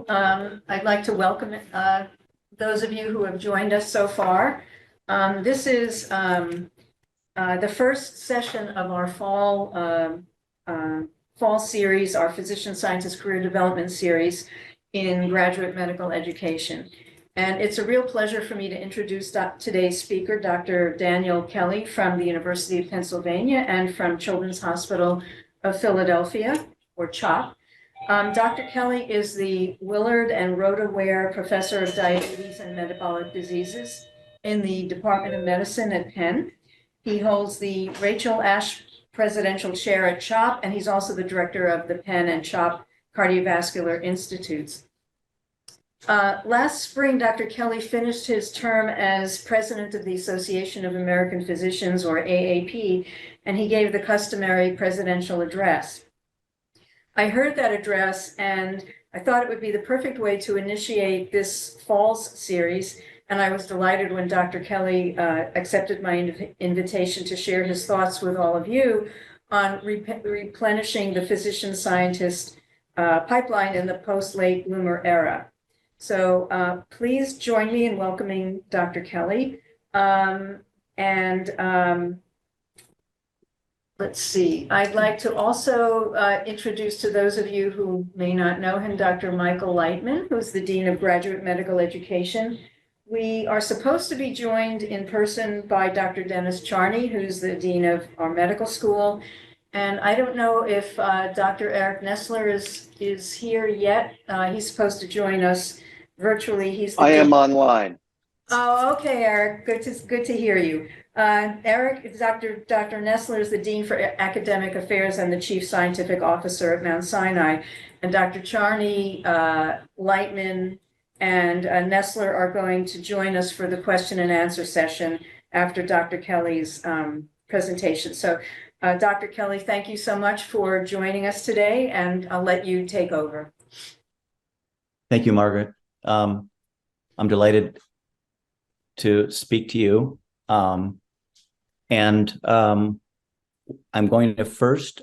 I'd like to welcome those of you who have joined us so far. This is the first session of our fall series, our Physician Scientist Career Development series in graduate medical education. And it's a real pleasure for me to introduce today's speaker, Dr. Daniel Kelly from the University of Pennsylvania and from Children's Hospital of Philadelphia, or CHOP. Dr. Kelly is the Willard and Rhoda Ware Professor of Diabetes and Metabolic Diseases in the Department of Medicine at Penn. He holds the Rachel Ash Presidential Chair at CHOP, and he's also the director of the Penn and CHOP Cardiovascular Institutes. Last spring, Dr. Kelly finished his term as president of the Association of American Physicians, or AAP, and he gave the customary presidential address. I heard that address and I thought it would be the perfect way to initiate this fall's series. And I was delighted when Dr. Kelly accepted my invitation to share his thoughts with all of you on replenishing the physician scientist pipeline in the post-late bloomer era. So please join me in welcoming Dr. Kelly. Let's see, I'd like to also introduce to those of you who may not know him, Dr. Michael Lightman, who's the Dean of Graduate Medical Education. We are supposed to be joined in person by Dr. Dennis Charney, who's the Dean of our medical school. And I don't know if Dr. Eric Nestler is here yet. He's supposed to join us virtually. He's the I am Dean. online. Oh, okay, Eric. Good to hear you. Eric, Dr. Nestler is the Dean for Academic Affairs and the Chief Scientific Officer at Mount Sinai. And Dr. Charney, Lightman, and Nestler are going to join us for the question and answer session after Dr. Kelly's presentation. So, Dr. Kelly, thank you so much for joining us today, and I'll let you take over. Thank you, Margaret. I'm delighted to speak to you. I'm going to first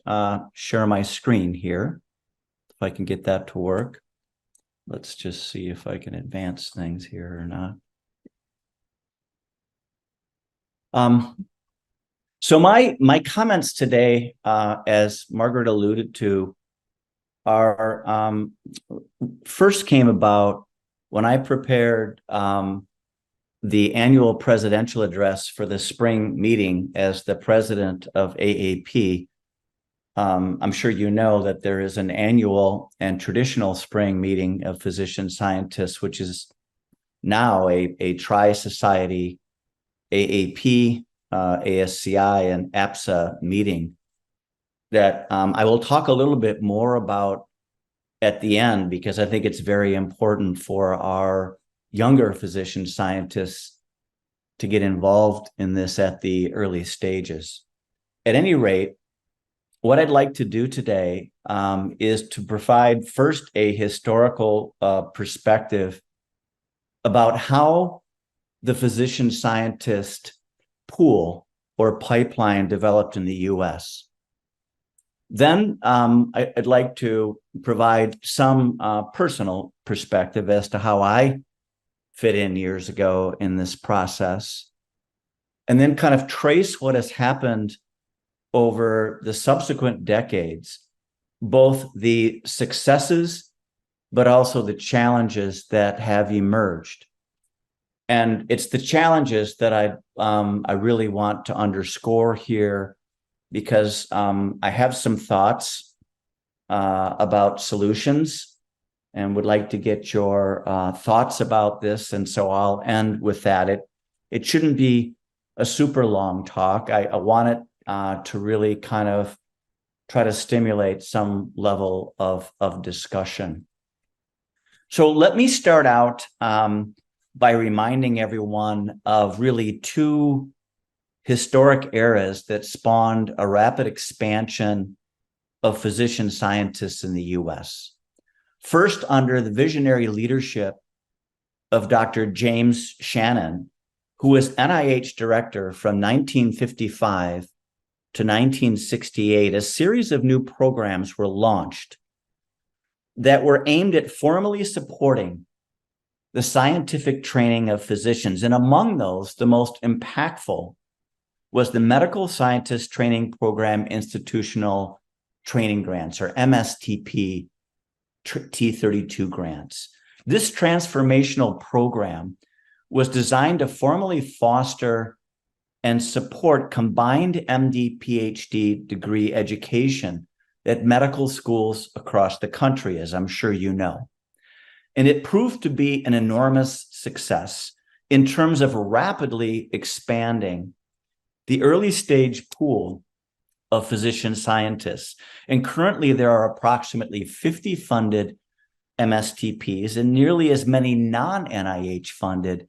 share my screen here, if I can get that to work. Let's just see if I can advance things here or not. So my comments today, as Margaret alluded to, are first came about when I prepared the annual presidential address for the spring meeting as the president of AAP. I'm sure you know that there is an annual and traditional spring meeting of physician scientists, which is now a tri-society AAP, ASCI, and APSA meeting that I will talk a little bit more about at the end, because I think it's very important for our younger physician scientists to get involved in this at the early stages. At any rate, what I'd like to do today is to provide first a historical perspective about how the physician scientist pool or pipeline developed in the US. Then I'd like to provide some personal perspective as to how I fit in years ago in this process, and then kind of trace what has happened over the subsequent decades, both the successes, but also the challenges that have emerged. And it's the challenges that I really want to underscore here, because I have some thoughts about solutions and would like to get your thoughts about this. And so I'll end with that. It shouldn't be a super long talk. I want it to really kind of try to stimulate some level of discussion. So let me start out by reminding everyone of really two historic eras that spawned a rapid expansion of physician scientists in the US. First, under the visionary leadership of Dr. James Shannon, who was NIH director from 1955 to 1968, a series of new programs were launched that were aimed at formally supporting the scientific training of physicians. And among those, the most impactful was the Medical Scientist Training Program Institutional Training Grants, or MSTP T32 grants. This transformational program was designed to formally foster and support combined MD, PhD degree education at medical schools across the country, as I'm sure you know. And it proved to be an enormous success in terms of rapidly expanding the early stage pool of physician scientists. And currently there are approximately 50 funded MSTPs and nearly as many non-NIH funded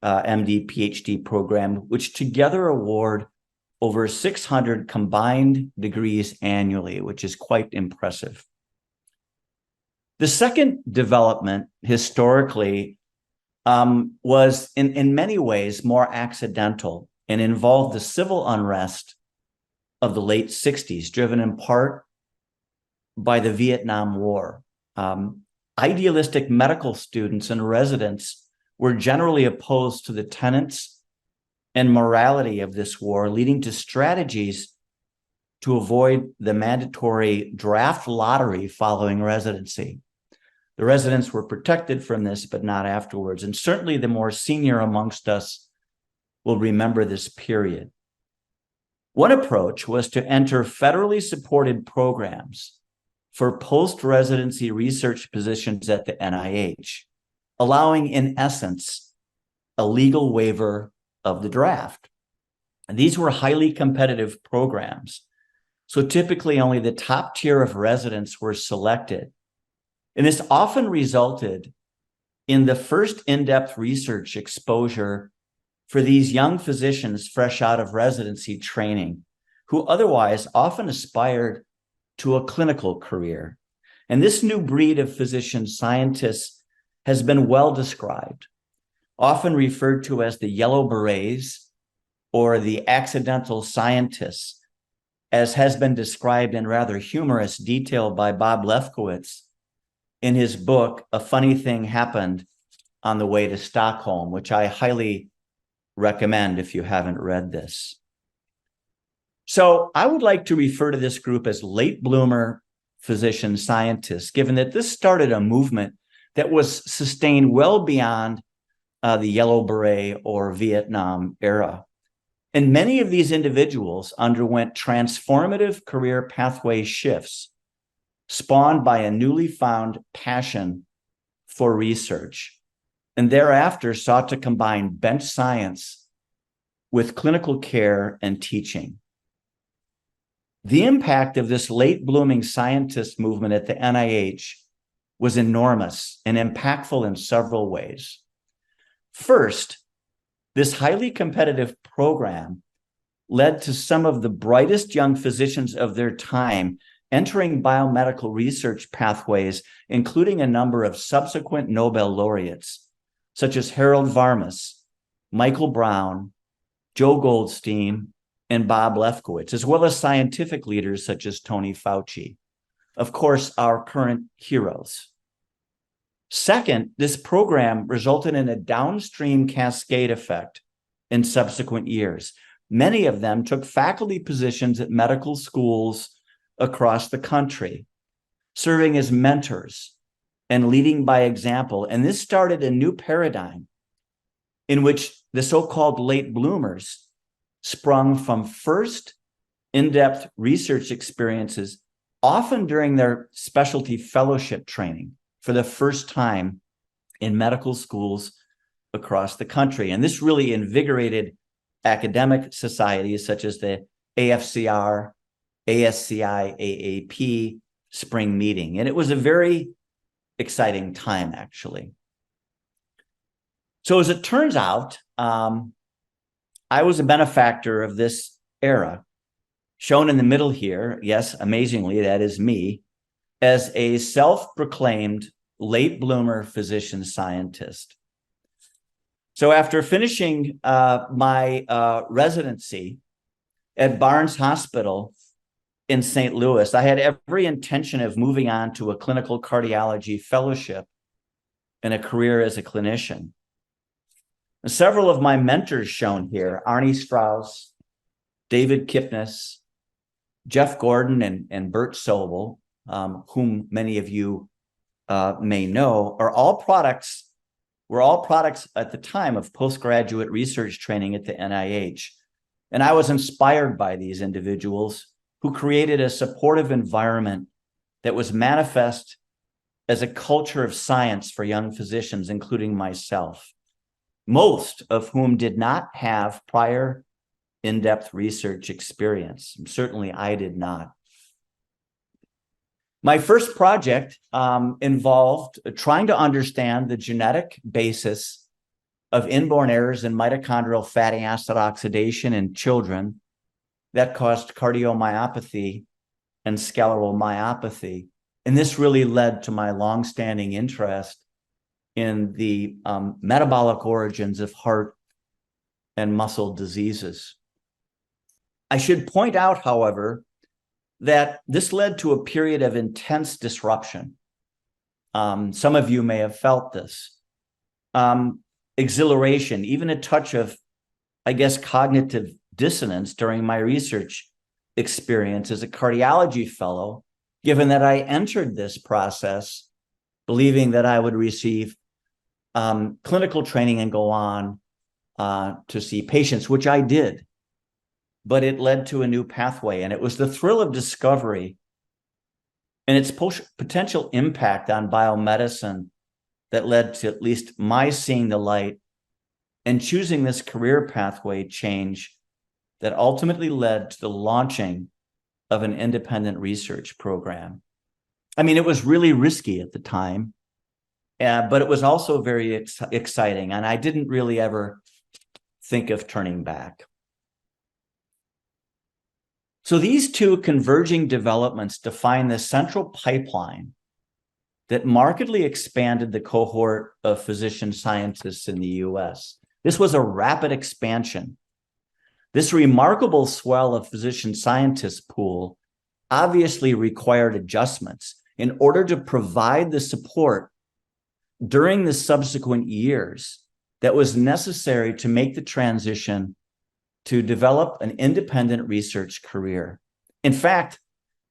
MD, PhD program, which together award over 600 combined degrees annually, which is quite impressive. The second development historically was in many ways more accidental and involved the civil unrest of the late 60s, driven in part by the Vietnam War. Idealistic medical students and residents were generally opposed to the tenets and morality of this war, leading to strategies to avoid the mandatory draft lottery following residency. The residents were protected from this, but not afterwards. And certainly the more senior amongst us will remember this period. One approach was to enter federally supported programs for post-residency research positions at the NIH, allowing, in essence, a legal waiver of the draft. And these were highly competitive programs. So typically only the top tier of residents were selected. And this often resulted in the first in-depth research exposure for these young physicians fresh out of residency training, who otherwise often aspired to a clinical career. And this new breed of physician scientists has been well described, often referred to as the yellow berets or the accidental scientists, as has been described in rather humorous detail by Bob Lefkowitz in his book, A Funny Thing Happened on the Way to Stockholm, which I highly recommend if you haven't read this. So I would like to refer to this group as late bloomer physician scientists, given that this started a movement that was sustained well beyond the yellow beret or Vietnam era. And many of these individuals underwent transformative career pathway shifts spawned by a newly found passion for research, and thereafter sought to combine bench science with clinical care and teaching. The impact of this late blooming scientist movement at the NIH was enormous and impactful in several ways. First, this highly competitive program led to some of the brightest young physicians of their time entering biomedical research pathways, including a number of subsequent Nobel laureates, such as Harold Varmus, Michael Brown, Joe Goldstein, and Bob Lefkowitz, as well as scientific leaders such as Tony Fauci. Of course, our current heroes. Second, this program resulted in a downstream cascade effect in subsequent years. Many of them took faculty positions at medical schools across the country, serving as mentors and leading by example. And this started a new paradigm in which the so-called late bloomers sprung from first in-depth research experiences, often during their specialty fellowship training for the first time in medical schools across the country. And this really invigorated academic societies such as the AFCR, ASCI, AAP spring meeting. And it was a very exciting time, actually. So as it turns out, I was a benefactor of this era, shown in the middle here. Yes, amazingly, that is me, as a self-proclaimed late bloomer physician scientist. So after finishing my residency at Barnes Hospital in St. Louis, I had every intention of moving on to a clinical cardiology fellowship and a career as a clinician. And several of my mentors shown here, Arnie Strauss, David Kipnis, Jeff Gordon, and Bert Sobel, whom many of you may know, were all products at the time of postgraduate research training at the NIH. And I was inspired by these individuals who created a supportive environment that was manifest as a culture of science for young physicians, including myself, most of whom did not have prior in-depth research experience. Certainly I did not. My first project involved trying to understand the genetic basis of inborn errors in mitochondrial fatty acid oxidation in children that caused cardiomyopathy and skeletal myopathy. And this really led to my longstanding interest in the metabolic origins of heart and muscle diseases. I should point out, however, that this led to a period of intense disruption. Some of you may have felt this. Exhilaration, even a touch of, I guess, cognitive dissonance during my research experience as a cardiology fellow, given that I entered this process believing that I would receive clinical training and go on to see patients, which I did. But it led to a new pathway, and it was the thrill of discovery and its potential impact on biomedicine that led to at least my seeing the light and choosing this career pathway change that ultimately led to the launching of an independent research program. I mean, it was really risky at the time, but it was also very exciting, and I didn't really ever think of turning back. So these two converging developments define the central pipeline that markedly expanded the cohort of physician scientists in the US. This was a rapid expansion. This remarkable swell of physician scientists pool obviously required adjustments in order to provide the support during the subsequent years that was necessary to make the transition to develop an independent research career. In fact,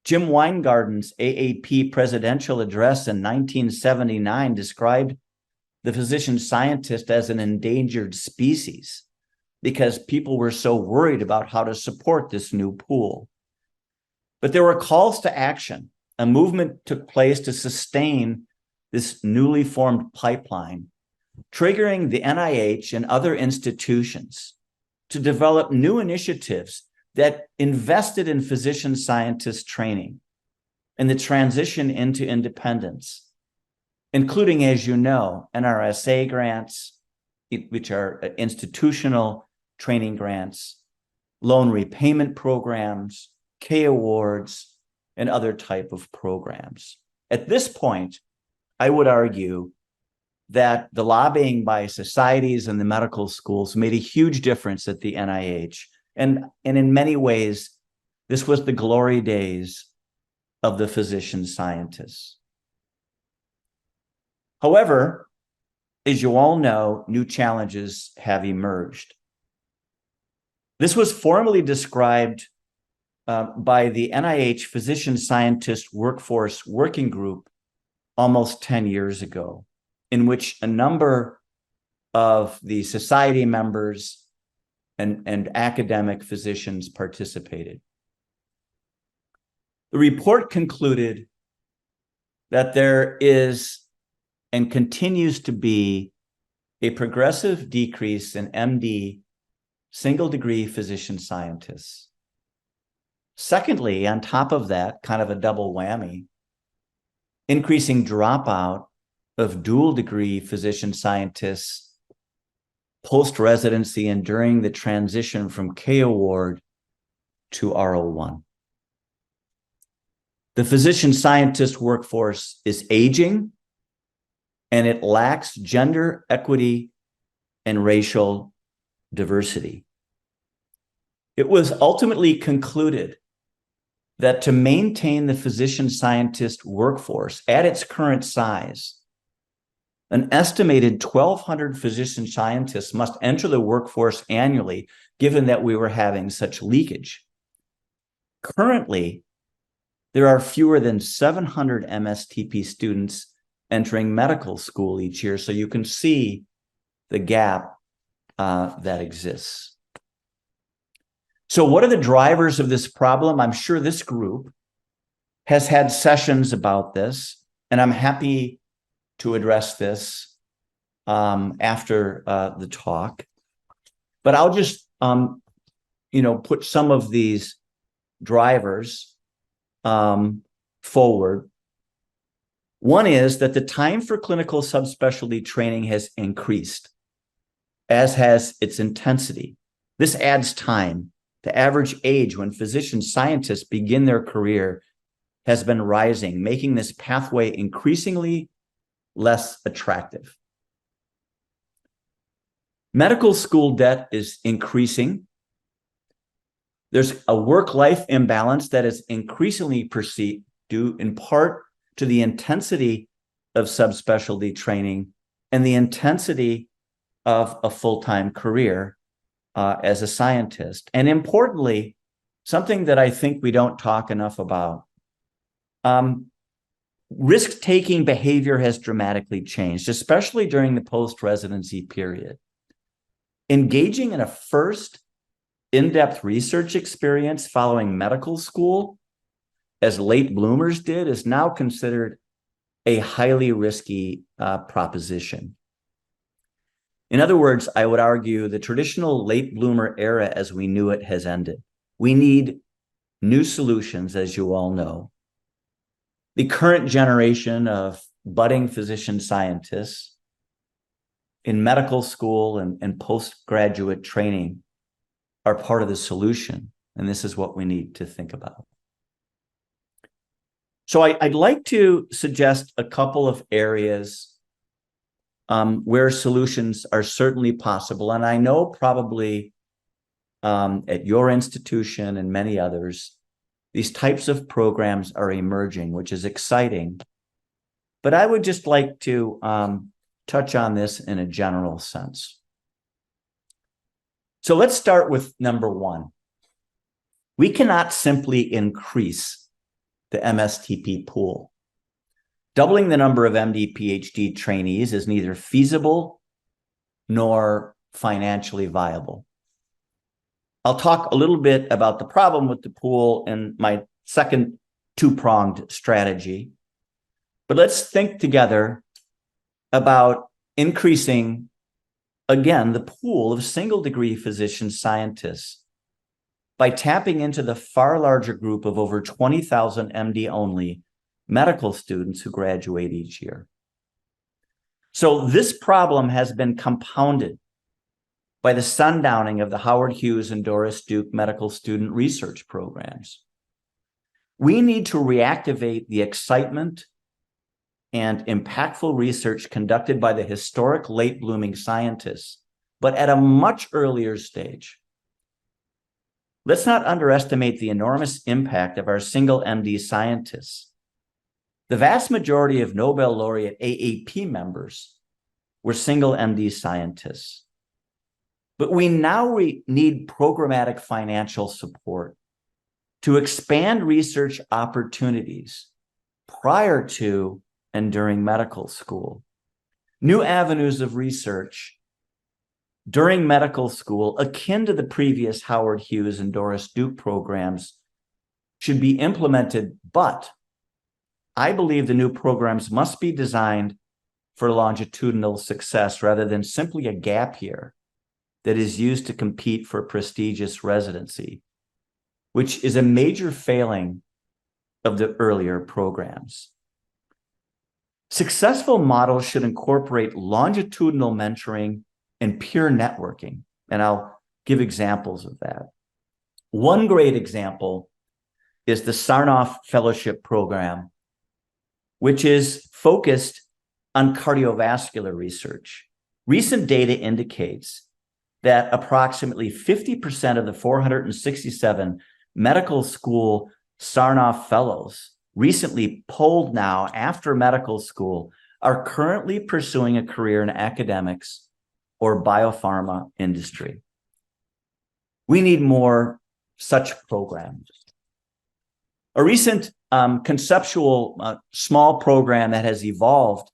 Jim Weingarten's AAP presidential address in 1979 described the physician scientist as an endangered species because people were so worried about how to support this new pool. But there were calls to action. A movement took place to sustain this newly formed pipeline, triggering the NIH and other institutions to develop new initiatives that invested in physician scientist training and the transition into independence, including, as you know, NRSA grants, which are institutional training grants, loan repayment programs, K awards, and other type of programs. At this point, I would argue that the lobbying by societies and the medical schools made a huge difference at the NIH. And in many ways, this was the glory days of the physician scientists. However, as you all know, new challenges have emerged. This was formally described by the NIH Physician Scientist Workforce Working Group almost 10 years ago, in which a number of the society members and academic physicians participated. The report concluded that there is and continues to be a progressive decrease in MD single-degree physician scientists. Secondly, on top of that, kind of a double whammy, increasing dropout of dual-degree physician scientists post-residency and during the transition from K award to R01. The physician scientist workforce is aging, and it lacks gender equity and racial diversity. It was ultimately concluded that to maintain the physician scientist workforce at its current size, an estimated 1,200 physician scientists must enter the workforce annually, given that we were having such leakage. Currently, there are fewer than 700 MSTP students entering medical school each year, so you can see the gap that exists. So what are the drivers of this problem? I'm sure this group has had sessions about this, and I'm happy to address this after the talk. But I'll just put some of these drivers forward. One is that the time for clinical subspecialty training has increased, as has its intensity. This adds time. The average age when physician scientists begin their career has been rising, making this pathway increasingly less attractive. Medical school debt is increasing. There's a work-life imbalance that is increasingly perceived due in part to the intensity of subspecialty training and the intensity of a full-time career as a scientist. And importantly, something that I think we don't talk enough about, risk-taking behavior has dramatically changed, especially during the post-residency period. Engaging in a first in-depth research experience following medical school, as late bloomers did, is now considered a highly risky proposition. In other words, I would argue the traditional late bloomer era as we knew it has ended. We need new solutions, as you all know. The current generation of budding physician scientists in medical school and postgraduate training are part of the solution, and this is what we need to think about. So I'd like to suggest a couple of areas where solutions are certainly possible, and I know probably at your institution and many others, these types of programs are emerging, which is exciting. But I would just like to touch on this in a general sense. So let's start with number one. We cannot simply increase the MSTP pool. Doubling the number of MD PhD trainees is neither feasible nor financially viable. I'll talk a little bit about the problem with the pool in my second two-pronged strategy. But let's think together about increasing, again, the pool of single-degree physician scientists by tapping into the far larger group of over 20,000 MD-only medical students who graduate each year. So this problem has been compounded by the sundowning of the Howard Hughes and Doris Duke medical student research programs. We need to reactivate the excitement and impactful research conducted by the historic late blooming scientists, but at a much earlier stage. Let's not underestimate the enormous impact of our single MD scientists. The vast majority of Nobel laureate AAP members were single MD scientists. But we now need programmatic financial support to expand research opportunities prior to and during medical school. New avenues of research during medical school, akin to the previous Howard Hughes and Doris Duke programs, should be implemented, but I believe the new programs must be designed for longitudinal success rather than simply a gap year that is used to compete for prestigious residency, which is a major failing of the earlier programs. Successful models should incorporate longitudinal mentoring and peer networking, and I'll give examples of that. One great example is the Sarnoff Fellowship Program, which is focused on cardiovascular research. Recent data indicates that approximately 50% of the 467 medical school Sarnoff Fellows, recently polled now after medical school, are currently pursuing a career in academics or biopharma industry. We need more such programs. A recent conceptual small program that has evolved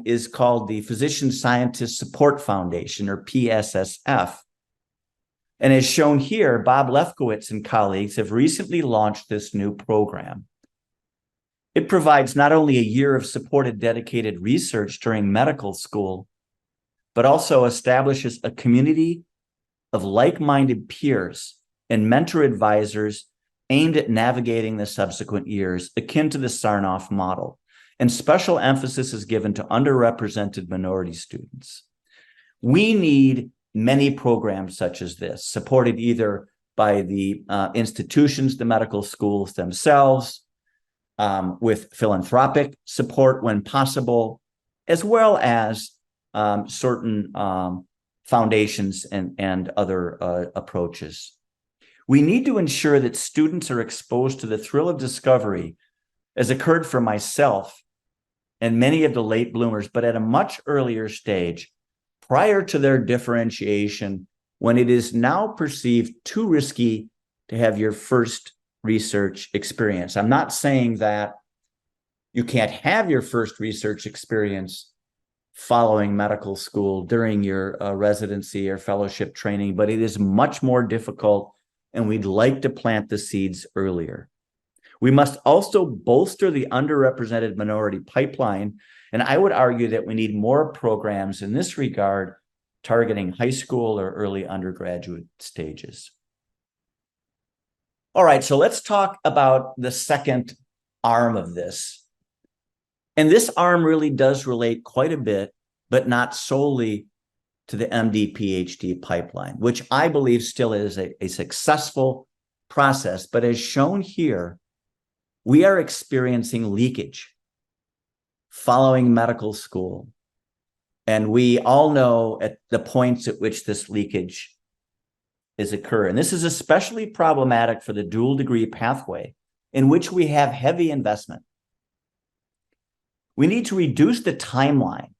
is called the Physician Scientist Support Foundation, or PSSF. And as shown here, Bob Lefkowitz and colleagues have recently launched this new program. It provides not only a year of supported dedicated research during medical school, but also establishes a community of like-minded peers and mentor advisors aimed at navigating the subsequent years, akin to the Sarnoff model. And special emphasis is given to underrepresented minority students. We need many programs such as this, supported either by the institutions, the medical schools themselves, with philanthropic support when possible, as well as certain foundations and other approaches. We need to ensure that students are exposed to the thrill of discovery, as occurred for myself and many of the late bloomers, but at a much earlier stage, prior to their differentiation, when it is now perceived too risky to have your first research experience. I'm not saying that you can't have your first research experience following medical school during your residency or fellowship training, but it is much more difficult, and we'd like to plant the seeds earlier. We must also bolster the underrepresented minority pipeline, and I would argue that we need more programs in this regard, targeting high school or early undergraduate stages. All right, so let's talk about the second arm of this. And this arm really does relate quite a bit, but not solely, to the MD PhD pipeline, which I believe still is a successful process. But as shown here, we are experiencing leakage following medical school. And we all know at the points at which this leakage is occurring. This is especially problematic for the dual degree pathway, in which we have heavy investment. We need to reduce the timeline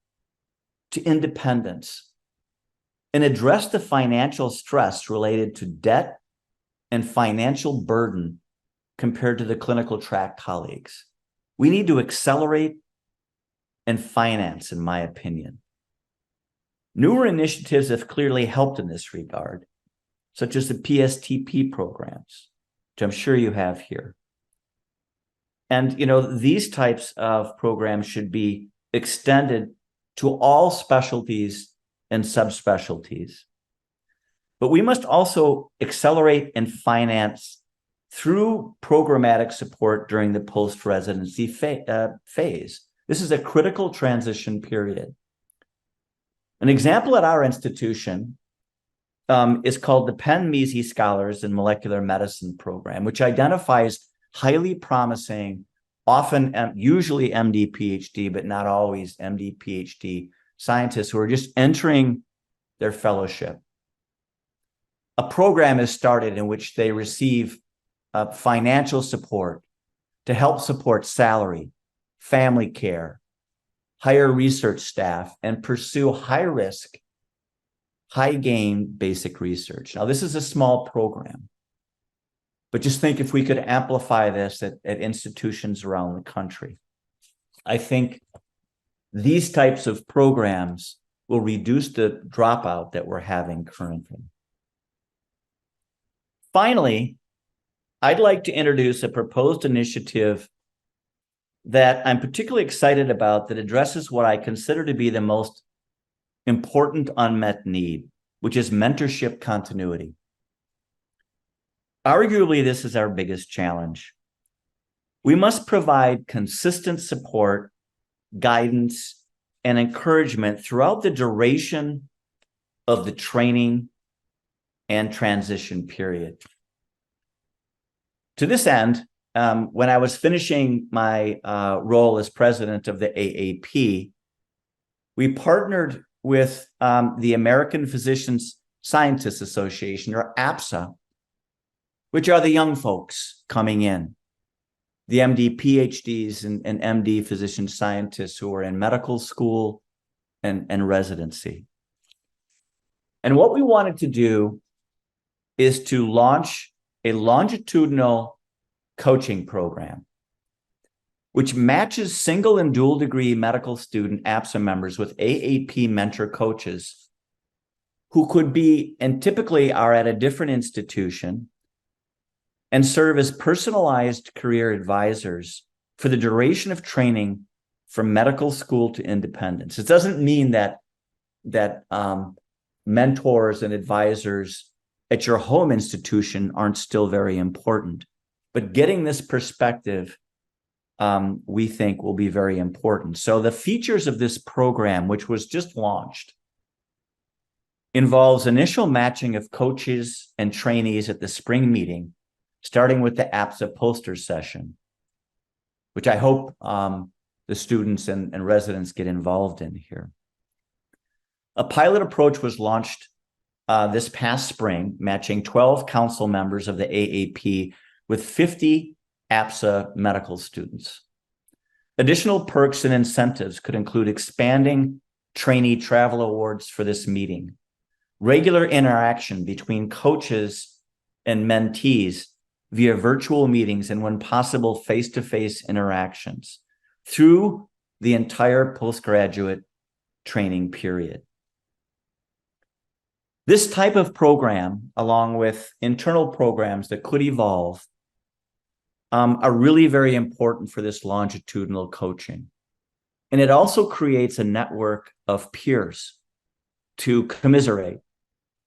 to independence and address the financial stress related to debt and financial burden compared to the clinical track colleagues. We need to accelerate and finance, in my opinion. Newer initiatives have clearly helped in this regard, such as the PSTP programs, which I'm sure you have here. And, these types of programs should be extended to all specialties and subspecialties. But we must also accelerate and finance through programmatic support during the post-residency phase. This is a critical transition period. An example at our institution is called the Penn-Measy Scholars in Molecular Medicine Program, which identifies highly promising, often usually MD PhD, but not always MD PhD scientists who are just entering their fellowship. A program is started in which they receive financial support to help support salary, family care, hire research staff, and pursue high-risk, high-gain basic research. Now, this is a small program, but just think if we could amplify this at institutions around the country. I think these types of programs will reduce the dropout that we're having currently. Finally, I'd like to introduce a proposed initiative that I'm particularly excited about that addresses what I consider to be the most important unmet need, which is mentorship continuity. Arguably, this is our biggest challenge. We must provide consistent support, guidance, and encouragement throughout the duration of the training and transition period. To this end, when I was finishing my role as president of the AAP, we partnered with the American Physician Scientists Association, or APSA, which are the young folks coming in, the MD PhDs and MD physician scientists who are in medical school and residency. And what we wanted to do is to launch a longitudinal coaching program, which matches single and dual degree medical student APSA members with AAP mentor coaches who could be, and typically are at a different institution, and serve as personalized career advisors for the duration of training from medical school to independence. It doesn't mean that mentors and advisors at your home institution aren't still very important, but getting this perspective, we think, will be very important. So the features of this program, which was just launched, involves initial matching of coaches and trainees at the spring meeting, starting with the APSA poster session, which I hope the students and residents get involved in here. A pilot approach was launched this past spring, matching 12 council members of the AAP with 50 APSA medical students. Additional perks and incentives could include expanding trainee travel awards for this meeting, regular interaction between coaches and mentees via virtual meetings, and when possible, face-to-face interactions through the entire postgraduate training period. This type of program, along with internal programs that could evolve, are really very important for this longitudinal coaching. And it also creates a network of peers to commiserate,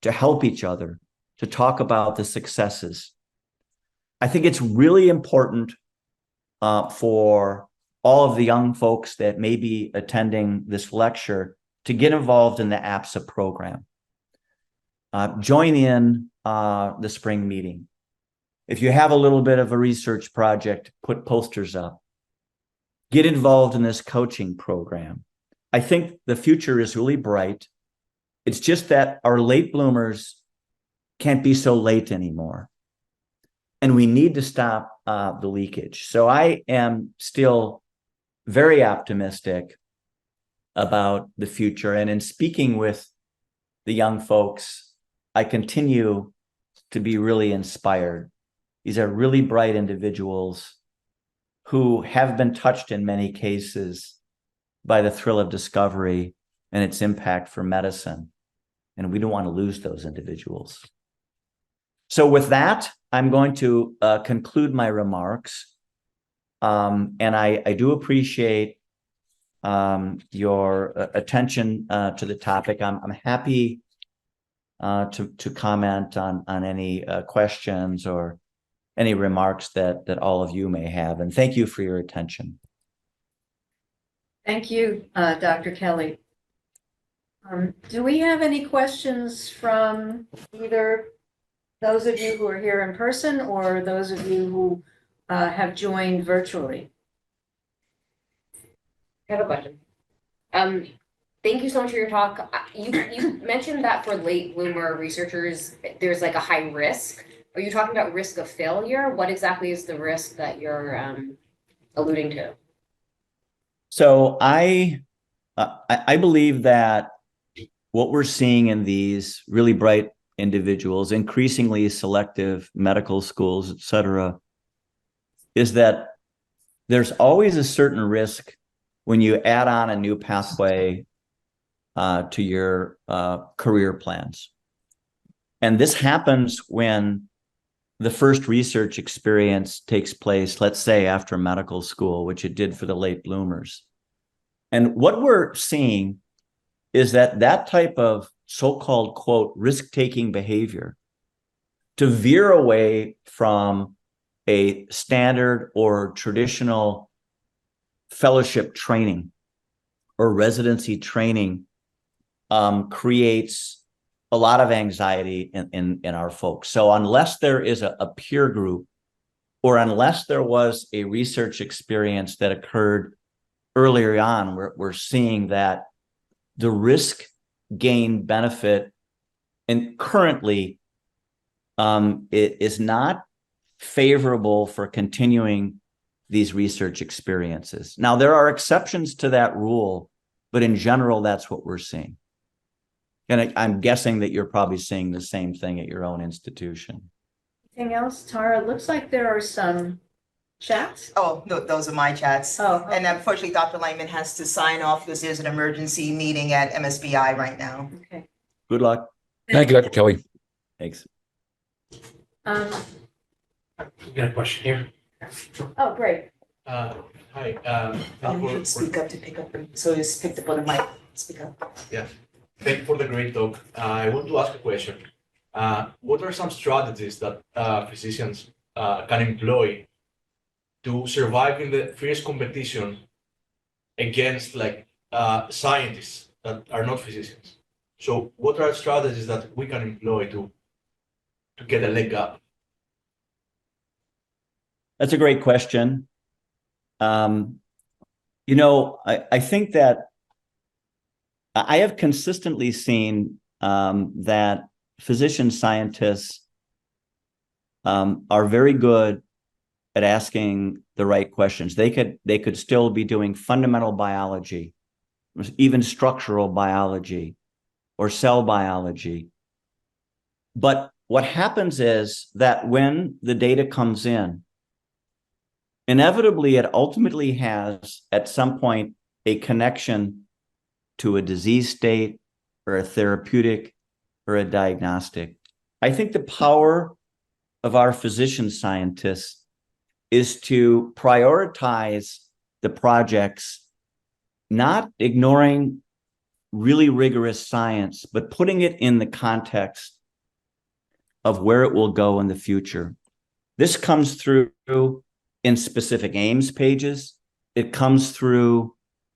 to help each other, to talk about the successes. I think it's really important for all of the young folks that may be attending this lecture to get involved in the APSA program. Join in the spring meeting. If you have a little bit of a research project, put posters up. Get involved in this coaching program. I think the future is really bright. It's just that our late bloomers can't be so late anymore. And we need to stop the leakage. So I am still very optimistic about the future. And in speaking with the young folks, I continue to be really inspired. These are really bright individuals who have been touched in many cases by the thrill of discovery and its impact for medicine. And we don't want to lose those individuals. So with that, I'm going to conclude my remarks. And I do appreciate your attention to the topic. I'm happy to comment on any questions or any remarks that all of you may have. And thank you for your attention. Thank you, Dr. Kelly. Do we have any questions from either those of you who are here in person or those of you who have joined virtually? I have a question. Thank you so much for your talk. You mentioned that for late bloomer researchers, there's like a high risk. Are you talking about risk of failure? What exactly is the risk that you're alluding to? So I believe that what we're seeing in these really bright individuals, increasingly selective medical schools, et cetera, is that there's always a certain risk when you add on a new pathway to your career plans. And this happens when the first research experience takes place, let's say after medical school, which it did for the late bloomers. And what we're seeing is that type of so-called, quote, risk-taking behavior to veer away from a standard or traditional fellowship training or residency training creates a lot of anxiety in our folks. So unless there is a peer group, or unless there was a research experience that occurred earlier on, we're seeing that the risk gain benefit and currently it is not favorable for continuing these research experiences. Now, there are exceptions to that rule, but in general, that's what we're seeing. And I'm guessing that you're probably seeing the same thing at your own institution. Anything else, Tara? It looks like there are some chats. Oh, no, those are my chats. Oh, okay. And unfortunately, Dr. Lyman has to sign off because there's an emergency meeting at MSBI right now. Okay. Good luck. Thank you, Dr. Kelly. Thanks. Um, We got a question here. oh, great. Hi, You thank you should speak up to pick up, so you just pick up on the mic, speak up. thank you for the great talk. I want to ask a question. What are some strategies that physicians can employ to survive in the fierce competition against scientists that are not physicians? So what are strategies that we can employ to get a leg up? That's a great question. I think that I have consistently seen that physician scientists are very good at asking the right questions. They could still be doing fundamental biology, even structural biology or cell biology. But what happens is that when the data comes in, inevitably, it ultimately has, at some point, a connection to a disease state or a therapeutic or a diagnostic. I think the power of our physician scientists is to prioritize the projects, not ignoring really rigorous science, but putting it in the context of where it will go in the future. This comes through in specific aims pages. It comes through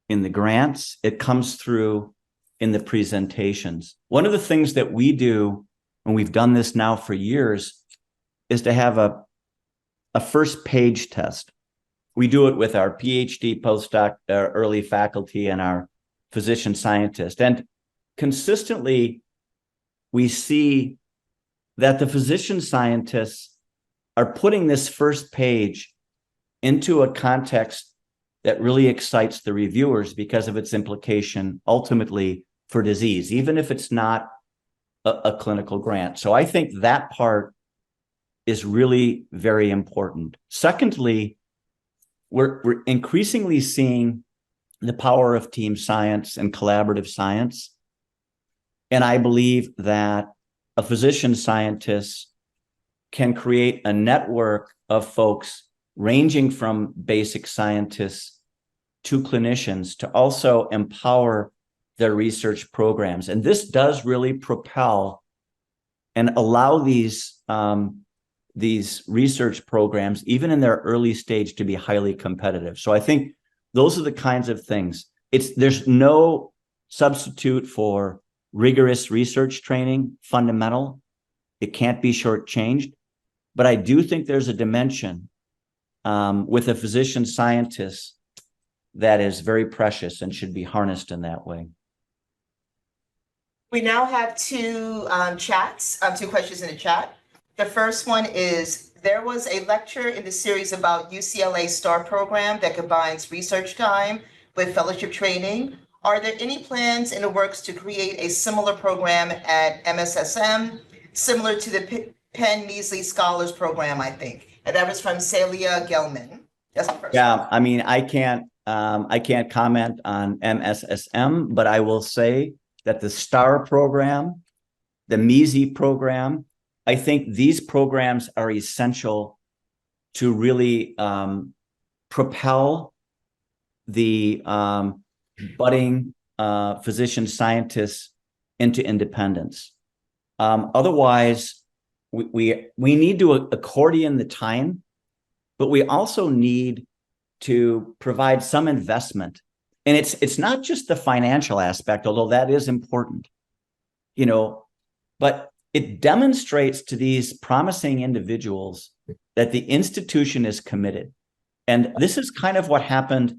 in the grants. It comes through in the presentations. One of the things that we do, and we've done this now for years, is to have a first page test. We do it with our PhD, postdoc, early faculty, and our physician scientist. And consistently, we see that the physician scientists are putting this first page into a context that really excites the reviewers because of its implication ultimately for disease, even if it's not a clinical grant. So I think that part is really very important. Secondly, we're increasingly seeing the power of team science and collaborative science. And I believe that a physician scientist can create a network of folks ranging from basic scientists to clinicians to also empower their research programs. And this does really propel and allow these research programs, even in their early stage, to be highly competitive. So I think those are the kinds of things. There's no substitute for rigorous research training, fundamental. It can't be shortchanged. But I do think there's a dimension with a physician scientist that is very precious and should be harnessed in that way. We now have two questions in the chat. The first one is, there was a lecture in the series about UCLA STAR program that combines research time with fellowship training. Are there any plans in the works to create a similar program at MSSM, similar to the Penn Measley Scholars Program, I think? And that was from Celia Gelman. That's the first. Yeah, I mean, I can't comment on MSSM, but I will say that the STAR program, the MEASY program, I think these programs are essential to really propel the budding physician scientists into independence. Otherwise, we need to accordion the time, but we also need to provide some investment. And it's not just the financial aspect, although that is important, but it demonstrates to these promising individuals that the institution is committed. And this is kind of what happened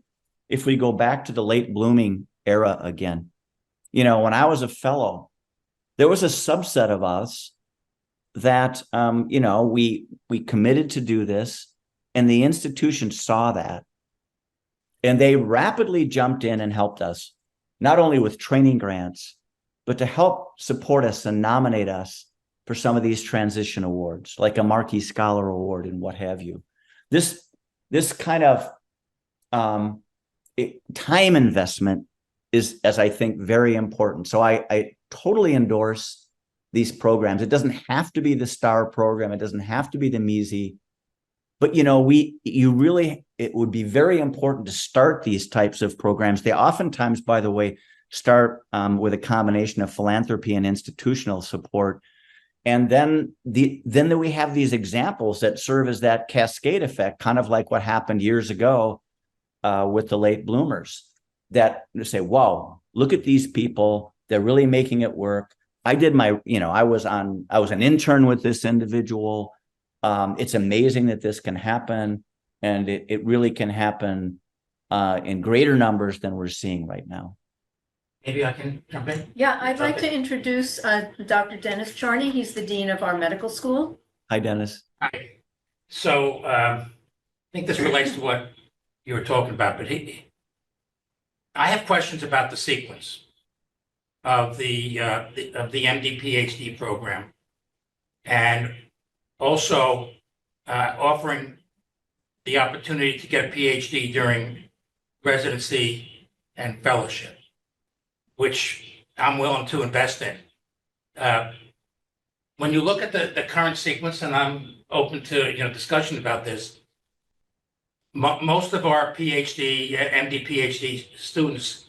if we go back to the late blooming era again. When I was a fellow, there was a subset of us that, we committed to do this, and the institution saw that, and they rapidly jumped in and helped us, not only with training grants, but to help support us and nominate us for some of these transition awards, like a Marquee Scholar Award and what have you. This kind of time investment is, as I think, very important. So I totally endorse these programs. It doesn't have to be the STAR program. It doesn't have to be the MESI. But it would be very important to start these types of programs. They oftentimes, by the way, start with a combination of philanthropy and institutional support. And then we have these examples that serve as that cascade effect, kind of like what happened years ago with the late bloomers, that say, wow, look at these people. They're really making it work. I did I was an intern with this individual. It's amazing that this can happen, and it really can happen in greater numbers than we're seeing right now. Maybe I can jump in? Yeah, I'd like to introduce Dr. Dennis Charney. He's the dean of our medical school. Hi, Dennis. Hi. So I think this relates to what you were talking about, but I have questions about the sequence of the MD PhD program, and also offering the opportunity to get a PhD during residency and fellowship, which I'm willing to invest in. When you look at the current sequence, and I'm open to discussion about this, most of our MD PhD students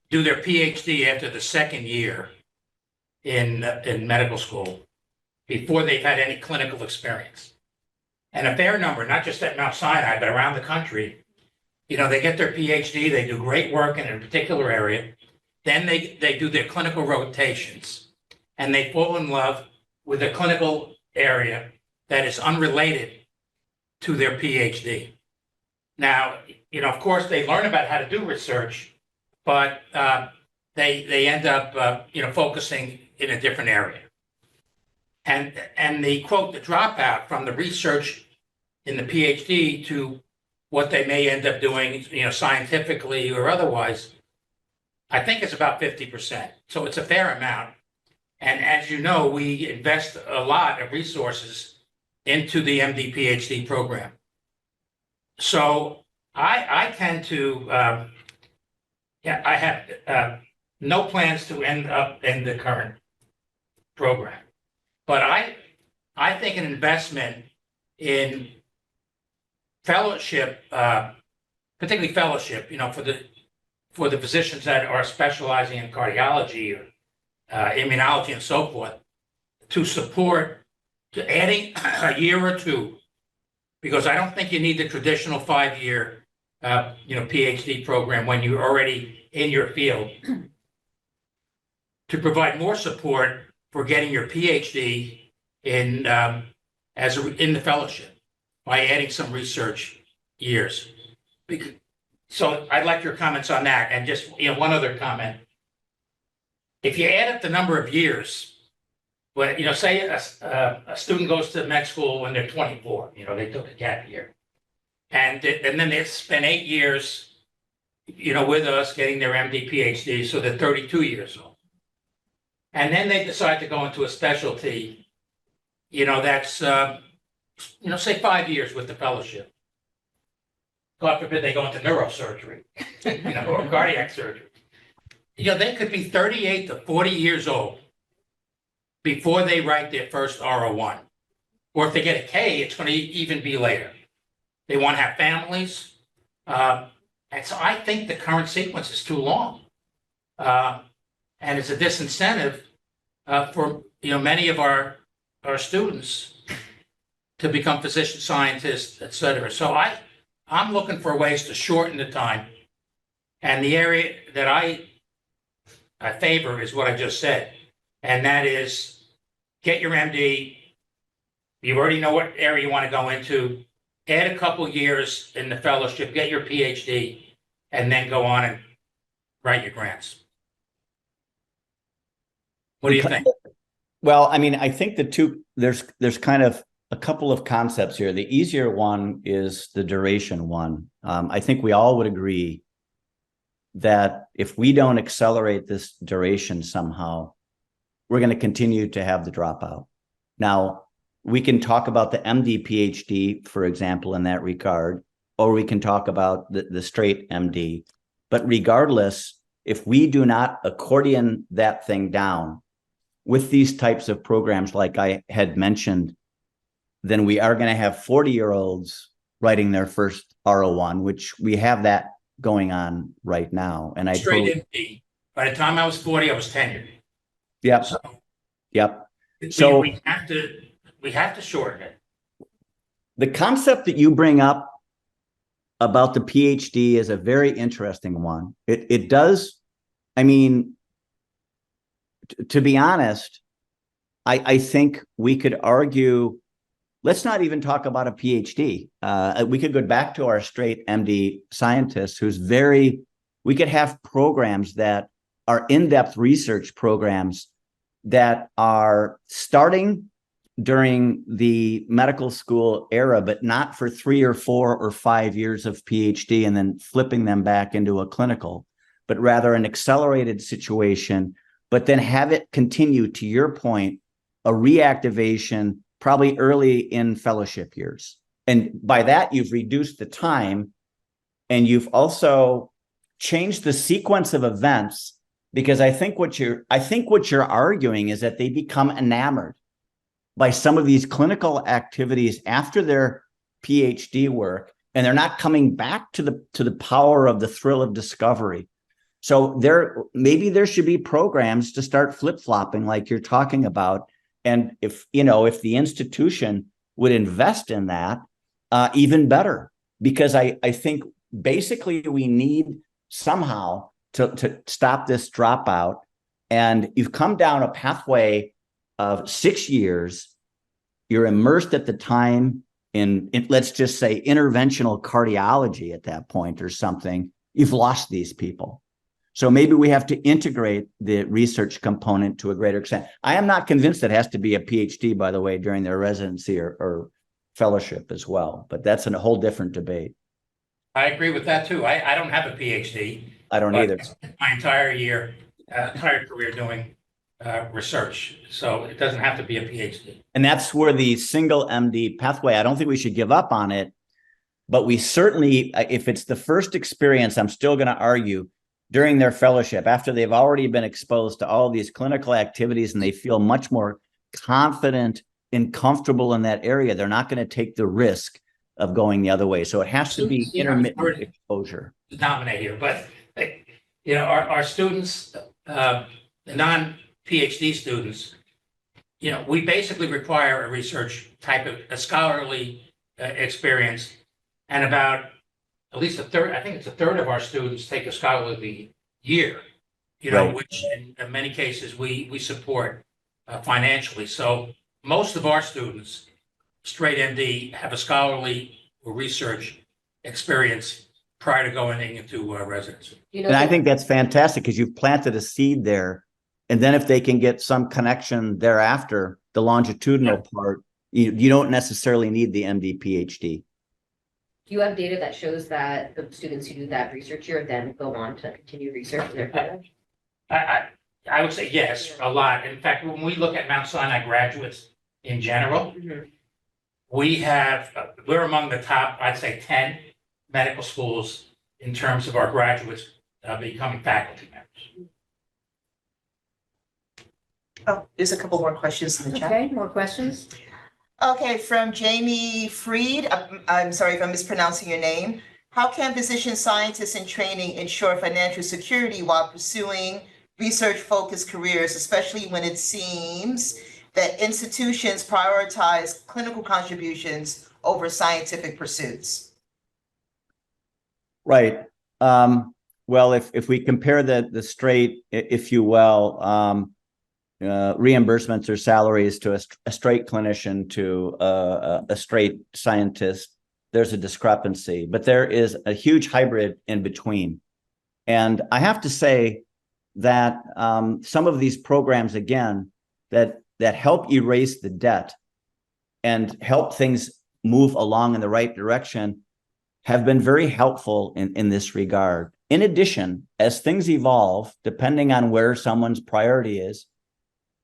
do their PhD after the second year in medical school, before they've had any clinical experience. And a fair number, not just at Mount Sinai, but around the country, they get their PhD, they do great work in a particular area, then they do their clinical rotations, and they fall in love with a clinical area that is unrelated to their PhD. Now, of course, they learn about how to do research, but they end up, focusing in a different area. And the dropout from the research in the PhD to what they may end up doing, scientifically or otherwise, I think it's about 50%. So it's a fair amount. And as you know, we invest a lot of resources into the MD PhD program. So I tend to, I have no plans to end up in the current program. But I think an investment in fellowship, particularly fellowship, for the physicians that are specializing in cardiology or immunology and so forth, to support, to adding a year or two, because I don't think you need the traditional 5-year, PhD program when you're already in your field, to provide more support for getting your PhD in the fellowship by adding some research years. So I'd like your comments on that. And just one other comment. If you add up the number of years, but say a student goes to med school when they're 24, they took a gap year, and then they spend 8 years, with us getting their MD PhD, so they're 32 years old. And then they decide to go into a specialty, that's, say 5 years with the fellowship. God forbid they go into neurosurgery, or cardiac surgery. They could be 38 to 40 years old before they write their first R01. Or if they get a K, it's going to even be later. They want to have families. And so I think the current sequence is too long. And it's a disincentive for many of our students to become physician scientists, et cetera. So I'm looking for ways to shorten the time. And the area that I favor is what I just said, and that is get your MD. You already know what area you want to go into. Add a couple years in the fellowship, get your PhD, and then go on and write your grants. What do you think? Well, I mean, I think there's kind of a couple of concepts here. The easier one is the duration one. I think we all would agree that if we don't accelerate this duration somehow, we're going to continue to have the dropout. Now, we can talk about the MD, PhD, for example, in that regard, or we can talk about the straight MD. But regardless, if we do not accordion that thing down with these types of programs, like I had mentioned, then we are going to have 40-year-olds writing their first R01, which we have that going on right now. And Straight MD. By the time I was 40, I was tenured. Yep. So Yep. So we have to shorten it. the concept that you bring up about the PhD is a very interesting one. It does, I mean, to be honest, I think we could argue, let's not even talk about a PhD. We could go back to our straight MD scientist we could have programs that are in-depth research programs that are starting during the medical school era, but not for 3 or 4 or 5 years of PhD and then flipping them back into a clinical, but rather an accelerated situation, but then have it continue, to your point, a reactivation probably early in fellowship years. And by that, you've reduced the time, and you've also changed the sequence of events, because I think what you're arguing is that they become enamored by some of these clinical activities after their PhD work, and they're not coming back to the power of the thrill of discovery. So maybe there should be programs to start flip-flopping like you're talking about. And if the institution would invest in that, even better, because I think basically we need somehow to stop this dropout. And you've come down a pathway of 6 years. You're immersed at the time in let's just say interventional cardiology at that point or something. You've lost these people. So maybe we have to integrate the research component to a greater extent. I am not convinced it has to be a PhD, by the way, during their residency or fellowship as well, but that's a whole different debate. I agree with that too. I don't have a PhD. I don't either. I spent my entire career doing research, so it doesn't have to be a PhD. And that's where the single MD pathway, I don't think we should give up on it, but we certainly, if it's the first experience, I'm still going to argue during their fellowship, after they've already been exposed to all these clinical activities and they feel much more confident and comfortable in that area, they're not going to take the risk of going the other way. So it has to be intermittent exposure. Dominate here, but our students, the non-PhD students, we basically require a research type of a scholarly experience, and about at least a third of our students take a scholarly year, Right. which in many cases we support financially. So most of our students, straight MD, have a scholarly or research experience prior to going into residency. And I think that's fantastic because you've planted a seed there. And then if they can get some connection thereafter, the longitudinal part, you don't necessarily need the MD, PhD. Do you have data that shows that the students who do that research year then go on to continue research in their career? I would say yes, a lot. In fact, when we look at Mount Sinai graduates in general, we're among the top, I'd say, 10 medical schools in terms of our graduates becoming faculty members. Oh, there's a couple more questions in the chat. Okay, more questions? Okay, from Jamie Freed. I'm sorry if I'm mispronouncing your name. How can physician scientists in training ensure financial security while pursuing research-focused careers, especially when it seems that institutions prioritize clinical contributions over scientific pursuits? Right. Well, if we compare the straight, if you will, reimbursements or salaries to a straight clinician to a straight scientist, there's a discrepancy, but there is a huge hybrid in between. And I have to say that some of these programs, again, that that help erase the debt and help things move along in the right direction have been very helpful in this regard. In addition, as things evolve, depending on where someone's priority is,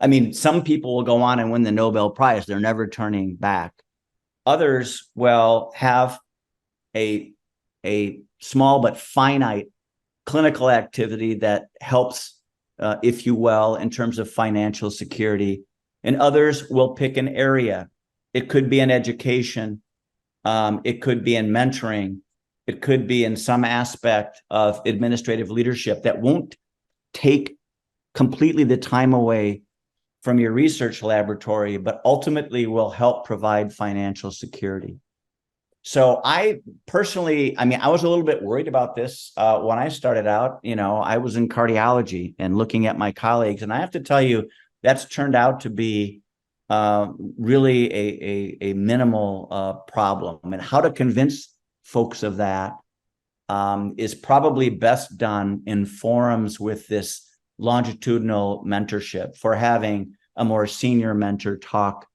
I mean, some people will go on and win the Nobel Prize. They're never turning back. Others will have a small but finite clinical activity that helps, if you will, in terms of financial security. And others will pick an area. It could be in education. It could be in mentoring. It could be in some aspect of administrative leadership that won't take completely the time away from your research laboratory, but ultimately will help provide financial security. So I personally, I mean, I was a little bit worried about this when I started out. You know, I was in cardiology and looking at my colleagues, and I have to tell you, that's turned out to be really a minimal problem. And how to convince folks of that is probably best done in forums with this longitudinal mentorship, for having a more senior mentor talk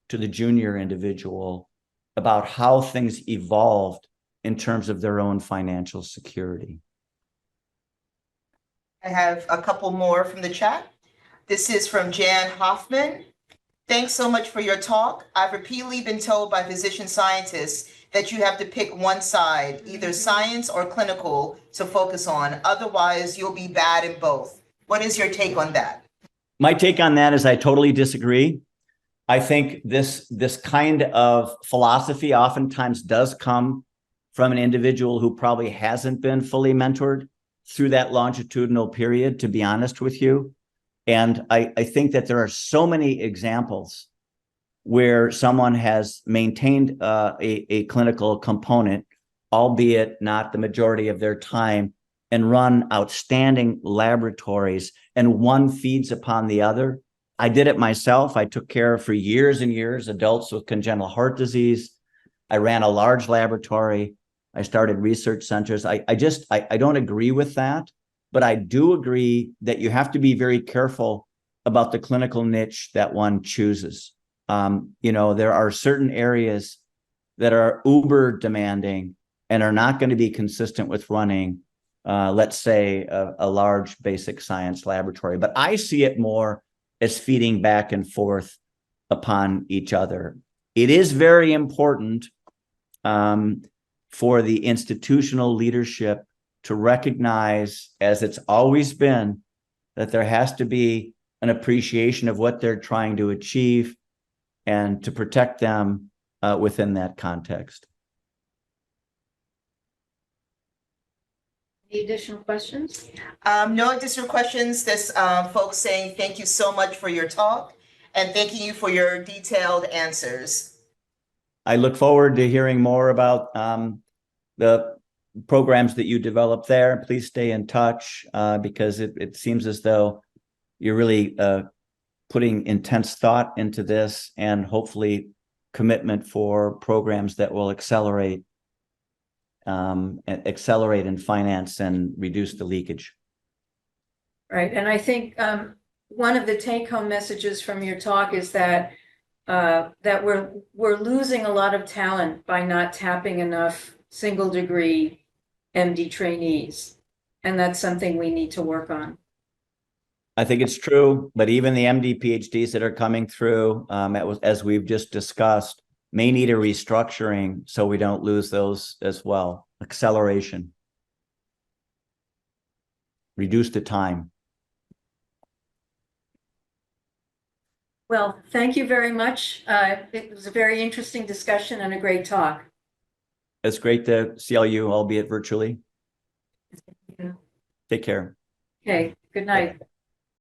to the junior individual about how things evolved in terms of their own financial security. I have a couple more from the chat. This is from Jan Hoffman. Thanks so much for your talk. I've repeatedly been told by physician scientists that you have to pick one side, either science or clinical, to focus on. Otherwise, you'll be bad in both. What is your take on that? My take on that is I totally disagree. I think this kind of philosophy oftentimes does come from an individual who probably hasn't been fully mentored through that longitudinal period, to be honest with you. And I think that there are so many examples where someone has maintained a clinical component, albeit not the majority of their time, and run outstanding laboratories, and one feeds upon the other. I did it myself. I took care of, for years and years, adults with congenital heart disease. I ran a large laboratory. I started research centers. I don't agree with that, but I do agree that you have to be very careful about the clinical niche that one chooses. You know, there are certain areas that are uber demanding and are not going to be consistent with running, let's say, a large basic science laboratory. But I see it more as feeding back and forth upon each other. It is very important for the institutional leadership to recognize, as it's always been, that there has to be an appreciation of what they're trying to achieve and to protect them within that context. Any additional questions? No additional questions. This folks saying thank you so much for your talk and thanking you for your detailed answers. I look forward to hearing more about the programs that you develop there. Please stay in touch because it seems as though you're really putting intense thought into this, and hopefully commitment for programs that will accelerate in finance and reduce the leakage. Right, and I think one of the take-home messages from your talk is that that we're losing a lot of talent by not tapping enough single-degree MD trainees, and that's something we need to work on. I think it's true, but even the MD PhDs that are coming through, as we've just discussed, may need a restructuring so we don't lose those as well. Acceleration. Reduce the time. Well, thank you very much. It was a very interesting discussion and a great talk. It's great to see all you, albeit virtually. Yeah. Take care. Okay, good night.